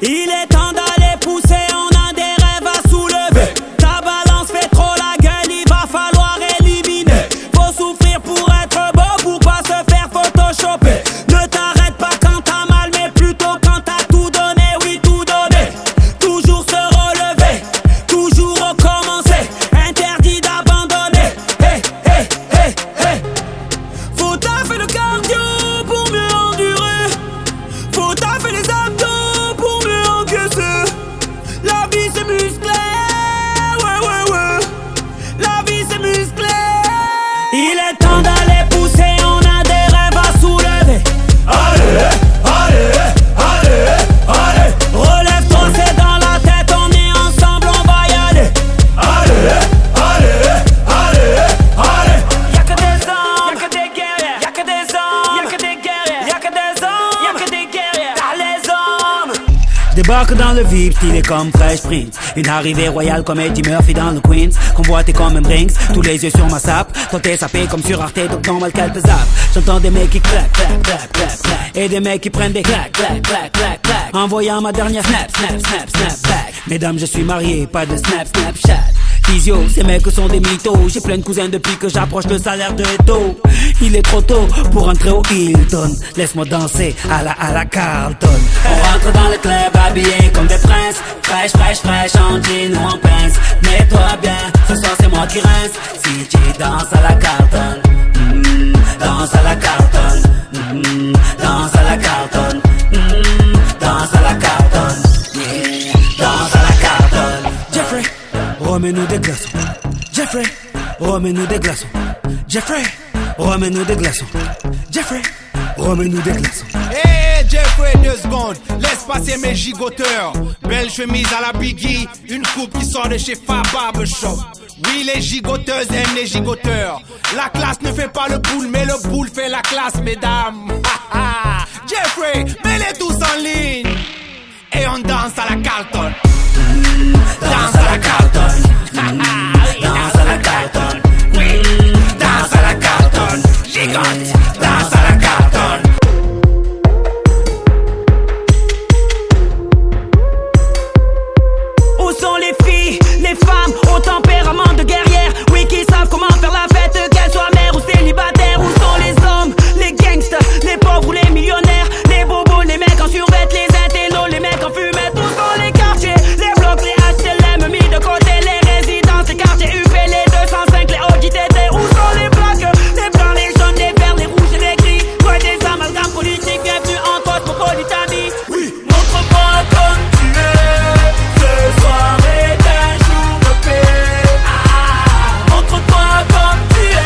Il est temps d'aller pousser, on a des rêves à soulever. Ta balance fait trop la gueule, il va falloir éliminer. Faut souffrir pour être beau, pour pas se faire photoshopper. Ne t'arrête pas quand t'as mal, mais plutôt quand t'as tout donné, oui tout donné. Toujours se relever, toujours recommencer. Interdit d'abandonner. Hey, hey, hey, hey. Faut taffer le cardio pour mieux endurer. Faut taffer les abdos pour mieux encaisser. La vie c'est musclé, ouais ouais ouais. La vie c'est musclé. Il est temps d'aller pousser, on a des rêves à soulever. Allez, allez, allez, allez. Relève-toi, c'est dans la tête, on est ensemble, on va y aller. Allez, allez, allez, allez. Y'a que des hommes, y'a que des guerriers. Y'a que des hommes, y'a que des guerriers. Y'a que des hommes, y'a que des guerriers. T'as les hommes. Débarque dans le VIP, stylé comme Fresh Prince. Une arrivée royale comme Eddie Murphy dans le Queens. Convoité comme un Brinks, tous les yeux sur ma sape. Tenté sapé comme sur Arte, donc normal qu'elle te zappe. J'entends des mecs qui claquent, claquent, claquent, claquent, claquent. Et des mecs qui prennent des claques, claques, claques, claques, claques. Envoyant ma dernière snap, snap, snap, snap back. Mesdames, je suis marié, pas de snap, snapchat. Physio, ces mecs sont des mythos. J'ai plein de cousins depuis que j'approche le salaire de Edo. Il est trop tôt pour entrer au Hilton. Laisse-moi danser à la Carlton. On rentre dans le club habillé comme des princes. Fraîche, fraîche, fraîche, en jean ou en pince. Mets-toi bien, ce soir c'est moi qui rince. Si tu danses à la Carlton, danse à la Carlton, danse à la Carlton, danse à la Carlton, danse à la Carlton. Jeffrey, remets-nous des glaçons. Jeffrey, remets-nous des glaçons. Jeffrey, remets-nous des glaçons. Jeffrey, remets-nous des glaçons. Hey Jeffrey, 2 secondes, laisse passer mes gigoteurs. Belle chemise à la Biggie, une coupe qui sort de chez Fab Barbershop. Oui, les gigoteuses aiment les gigoteurs. La classe ne fait pas le boule, mais le boule fait la classe, mesdames. Jeffrey, mets-les tous en ligne. Et on danse à la Carlton. Danse à la Carlton. Danse à la Carlton. Danse à la Carlton. Gigote. Danse à la Carlton. Où sont les filles, les femmes au tempérament de guerrière? Oui, qui savent comment faire la fête, qu'elles soient mères ou célibataires. Où sont les hommes, les gangsters, les pauvres ou les millionnaires? Les bobos, les mecs en survêt, les intellos, les mecs en fumette. Où sont les quartiers, les blocs, les HLM mis de côté, les résidences, les quartiers UP, les 205, les OJTT. Où sont les plaques, les blancs, les jaunes, les verts, les rouges et les gris? Loin des amalgames politiques, bienvenue en cosmopolitanie. Oui, montre-moi comme tu es, ce soir est un jour de paix. Montre-toi comme tu es,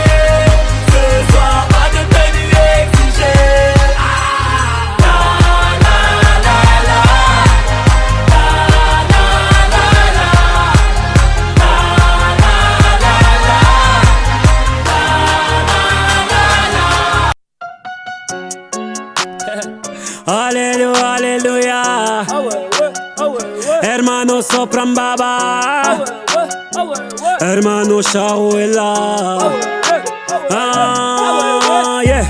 ce soir pas de tenue exigée. La la la la, la la la la, Alléluia, alléluia. Hermano sopran baba. Hermano Charo est là. Yeah.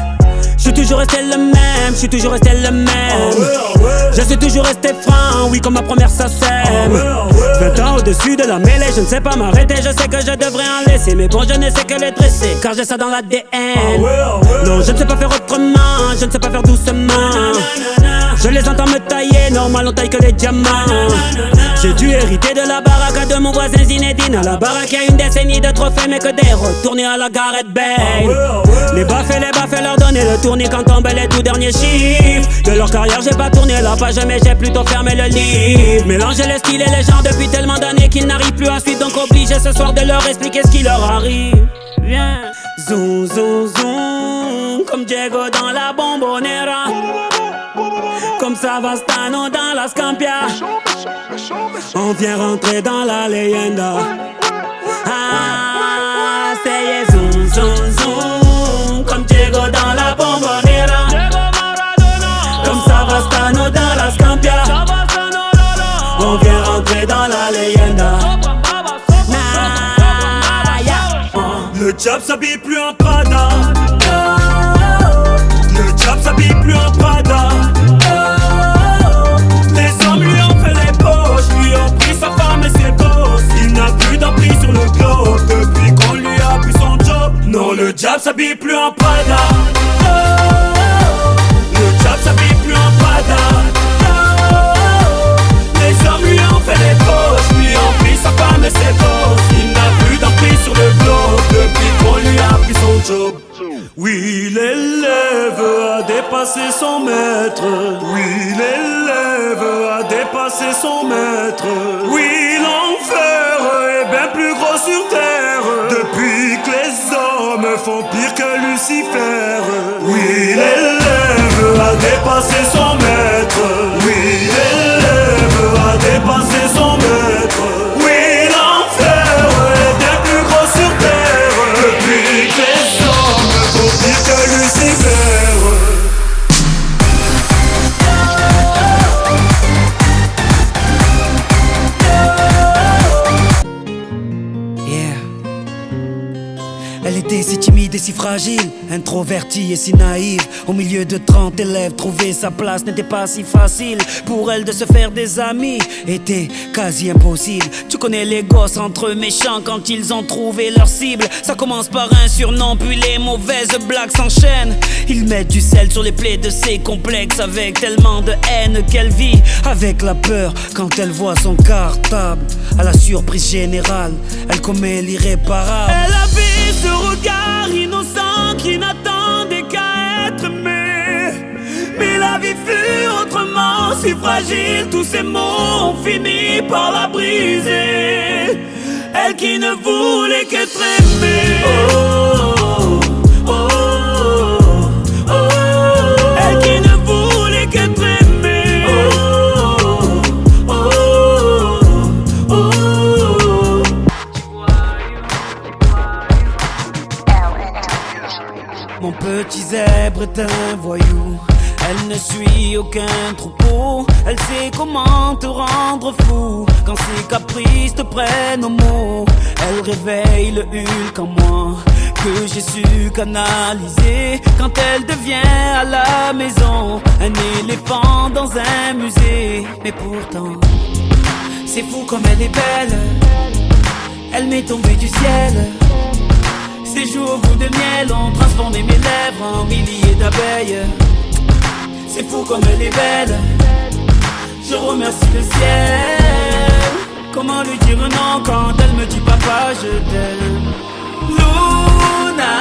Je suis toujours resté le même, je suis toujours resté le même. Je suis toujours resté franc, oui comme ma première ça sème. 20 ans au-dessus de la mêlée, je ne sais pas m'arrêter. Je sais que je devrais en laisser, mais bon je ne sais que les dresser, car j'ai ça dans l'ADN. Non, je ne sais pas faire autrement, je ne sais pas faire doucement. Je les entends me tailler, normal on taille que les diamants. J'ai dû hériter de la baraque de mon voisin Zinedine. À la baraque y'a une décennie de trophées, mais que des retournés à la Gareth Bale. Les baffes leur donner le tournis quand tombent les tout derniers chiffres. De leur carrière j'ai pas tourné la page, mais j'ai plutôt fermé le livre. Mélanger les styles et les genres depuis tellement d'années qu'ils n'arrivent plus à suivre. Donc obligé ce soir de leur expliquer ce qui leur arrive. Viens, zoom, zoom, zoom, comme Diego dans la Bombonera, comme Savastano dans la Scampia. On vient rentrer dans la leyenda. Ah, c'est zoom, zoom, zoom, comme Diego dans la Bombonera, comme Savastano dans la Scampia. On vient rentrer dans la leyenda. Le diable s'habille plus en Prada. Le diable s'habille plus en Prada. Les hommes lui ont Le diable s'habille plus en Prada. Le diable s'habille plus en Prada. Les hommes lui ont fait les poches, lui ont pris sa femme et ses gosses. Il n'a plus d'emprise sur le globe depuis qu'on lui a pris son job. Oui, l'élève a dépassé son maître. Oui, l'élève a dépassé son maître. Oui, l'enfer est bien plus gros sur terre depuis que les hommes font pire que Lucifer. Oui, l'élève a dépassé son maître. Oui, l'élève a dépassé son maître. Oui, l'enfer est bien plus gros sur terre depuis que les hommes font pire que Lucifer. Elle était si timide et si fragile, introvertie et si naïve. Au milieu de 30 élèves, trouver sa place n'était pas si facile. Pour elle de se faire des amis était quasi impossible. Tu connais les gosses entre eux méchants quand ils ont trouvé leur cible. Ça commence par un surnom, puis les mauvaises blagues s'enchaînent. Ils mettent du sel sur les plaies de ses complexes avec tellement de haine qu'elle vit avec la peur quand elle voit son cartable. À la surprise générale, elle commet l'irréparable. Elle avait ce regard innocent qui n'attendait qu'à être aimé. Mais la vie fut autrement si fragile. Tous ces mots ont fini par la briser. Elle qui ne voulait qu'être aimée. Oh, oh, oh, oh. Elle qui ne voulait qu'être aimée. Oh, oh, oh, oh. Mon petit zèbre est un voyou. Elle ne suit aucun troupeau. Elle sait comment te rendre fou quand ses caprices te prennent au mot. Elle réveille le Hulk en moi que j'ai su canaliser quand elle devient à la maison un éléphant dans un musée. Mais pourtant, c'est fou comme elle est belle. Elle m'est tombée du ciel. Ces jours au goût de miel ont transformé mes lèvres en milliers d'abeilles. C'est fou comme elle est belle. Je remercie le ciel. Comment lui dire non quand elle me dit papa je t'aime. Luna,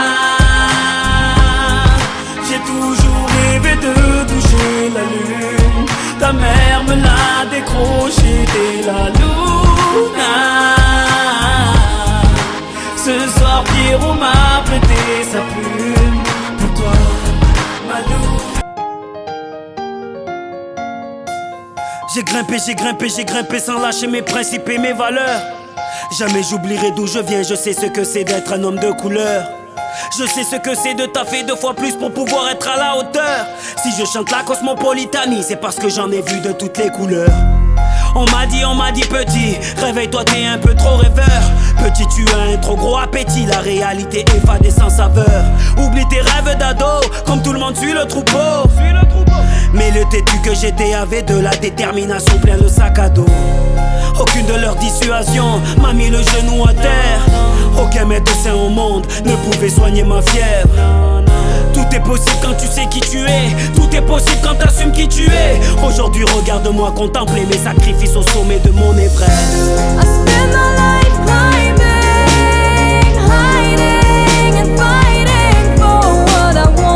j'ai toujours rêvé de toucher la lune. Ta mère me l'a décroché, t'es la Luna. Ce soir Pierrot m'a prêté sa plume. Pour toi, Malou. J'ai grimpé sans lâcher mes principes et mes valeurs. Jamais j'oublierai d'où je viens, je sais ce que c'est d'être un homme de couleur. Je sais ce que c'est de taffer 2 fois plus pour pouvoir être à la hauteur. Si je chante la cosmopolitanie, c'est parce que j'en ai vu de toutes les couleurs. On m'a dit petit, réveille-toi t'es un peu trop rêveur. Petit tu as un trop gros appétit, la réalité effadée sans saveur. Oublie tes rêves d'ado, comme tout le monde suit le troupeau. Mais le têtu que j'étais avait de la détermination plein le sac à dos. Aucune de leurs dissuasions m'a mis le genou à terre. Aucun médecin au monde ne pouvait soigner ma fièvre. Tout est possible quand tu sais qui tu es. Tout est possible quand t'assumes qui tu es. Aujourd'hui regarde-moi contempler mes sacrifices au sommet de mon Everest. I spend my life climbing, hiding and fighting for what I want.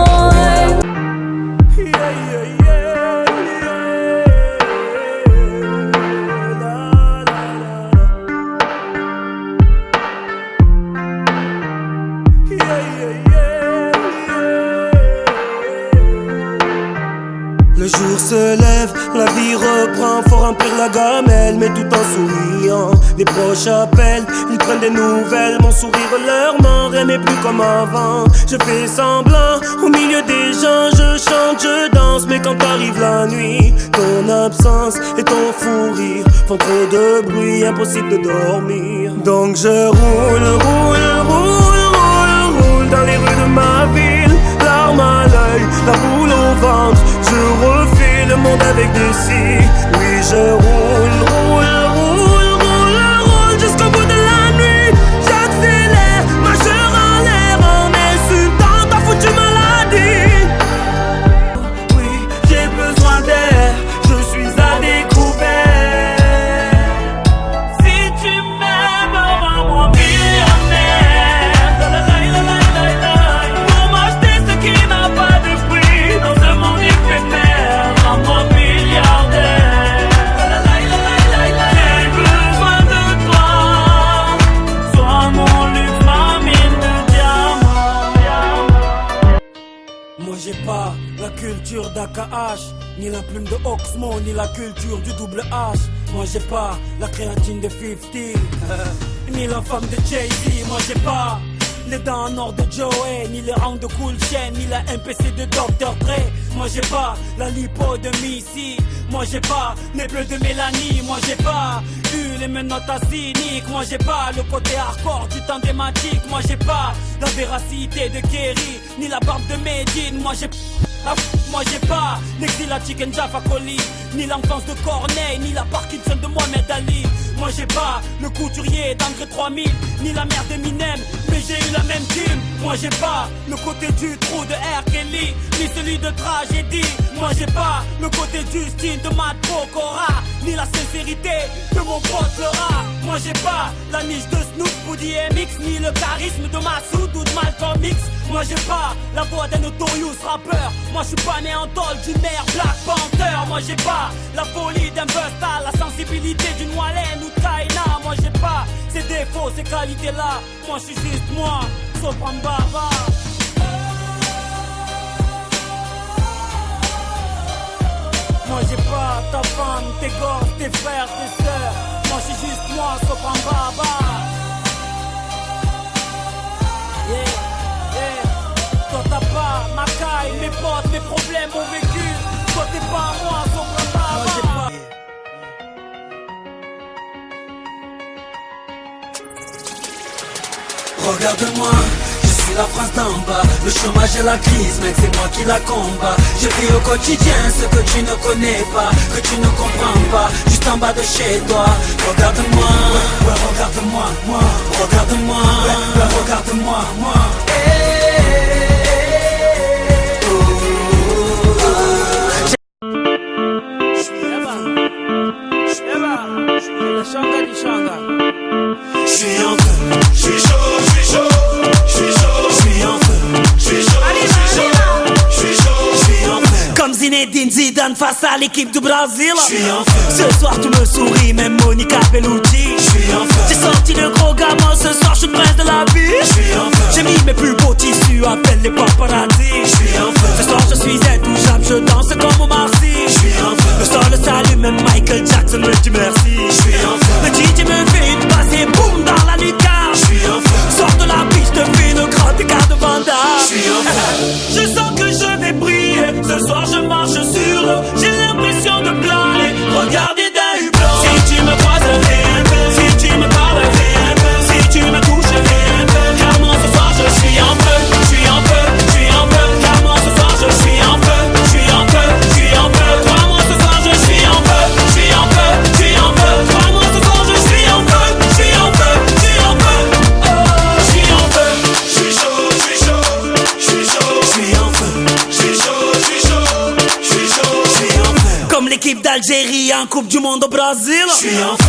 Le jour se lève, la vie reprend, faut remplir la gamelle, mais tout en souriant. Les proches appellent, ils prennent des nouvelles, mon sourire leur ment, rien n'est plus comme avant. Je fais semblant, au milieu des gens, je chante, je danse, mais quand arrive la nuit, ton absence et ton fou rire font trop de bruit, impossible de dormir. Donc je roule dans les rues de ma ville, larmes à l'œil, la boule au ventre. Je refais le monde avec des cils. Oui, je roule jusqu'au bout de la nuit. J'accélère, marcheur en l'air en j'ai pas la culture d'AKH, ni la plume de Oxmo, ni la culture du double H. Moi j'ai pas la créatine de 50, ni la femme de Jay-Z. Moi j'ai pas les dents en or de Joey, ni les rangs de Cool Chain, ni la MPC de Dr. Dre. Moi j'ai pas la lipo de Missy. Moi j'ai pas les bleus de Mélanie. Moi j'ai pas eu les menottes à cynique. Moi j'ai pas le côté hardcore du temps thématique. Moi j'ai pas la véracité de Kerry, ni la barbe de Medine. Moi j'ai pas l'exil à Chicken Jaffa Coli, ni l'enfance de Corneille, ni la Parkinson de Mohamed Ali. Moi j'ai pas le couturier d'André 3000, ni la mère d'Eminem, mais j'ai eu la même team. Moi j'ai pas le côté du trou de R. Kelly, ni celui de Tragédie. Moi j'ai pas le côté Justine de Matt Pokora, ni la sincérité de mon pote le rat. Moi j'ai pas la niche de Snoop ou DMX, ni le charisme de Massoud ou de Malcolm X. Moi j'ai pas la voix d'un notorious rappeur. Moi je suis pas né en tôle d'une mère Black Panther. Moi j'ai pas la folie d'un Busta, la sensibilité d'une Wallen ou de Kaina. Moi j'ai pas ces défauts, ces qualités là. Moi je suis juste moi, Sopran Baba. Moi j'ai pas ta femme, tes gosses, tes frères, tes sœurs. Moi je suis juste moi, Sopran Baba. Yeah. Toi t'as pas ma caille, mes potes, mes problèmes ont vécu. Toi t'es pas moi, Sopran Baba. Moi j'ai pas. Regarde-moi, je suis la France d'en bas. Le chômage et la crise, mec, c'est moi qui la combat. Je vis au quotidien ce que tu ne connais pas, que tu ne comprends pas, juste en bas de chez toi. Regarde-moi, ouais, regarde-moi, moi. Regarde-moi, ouais, regarde-moi, moi. Je suis en feu, je suis chaud, je suis chaud, je suis chaud, je suis en feu, je suis chaud, je suis chaud, je suis chaud, je suis en feu. Comme Zinedine Zidane face à l'équipe du Brésil. Je suis en feu. Ce soir tu me souris, même Monica Bellucci. Je suis en feu. J'ai sorti le gros gamin, ce soir je suis le prince de la vie. Je suis en feu. J'ai mis mes plus beaux tissus, appelle les paparazzi. Je suis en feu. Ce soir je suis intouchable, je danse comme Omar Sy. Je suis en feu. Le sol s'allume, même Michael Jackson me dit merci. Je suis en feu. Le DJ me fait une passe et boum dans la lucarne. Je suis en feu. Sors de la piste, te fais le grand écart de Vanda. Je suis en feu. Je sens que je vais briller. Ce soir je marche sur l'eau, j'ai l'impression de planer. Regardez d'un hublot. Si tu me croises, si tu me parles, si tu me touches, car moi ce soir je suis en feu, je suis en feu, je suis en feu. Car moi ce soir je suis en feu, je suis en feu, je suis en feu. Crois-moi ce soir je suis en feu, je suis en feu, je suis en feu. Crois-moi ce soir je suis en feu, je suis en feu, je suis en feu. Oh, je suis en feu, je suis chaud, je suis chaud, je suis chaud, je suis en feu, je suis chaud, je suis chaud, je suis chaud, je suis en feu. Comme l'équipe d'Algérie en Coupe du Monde au Brésil. Je suis en feu.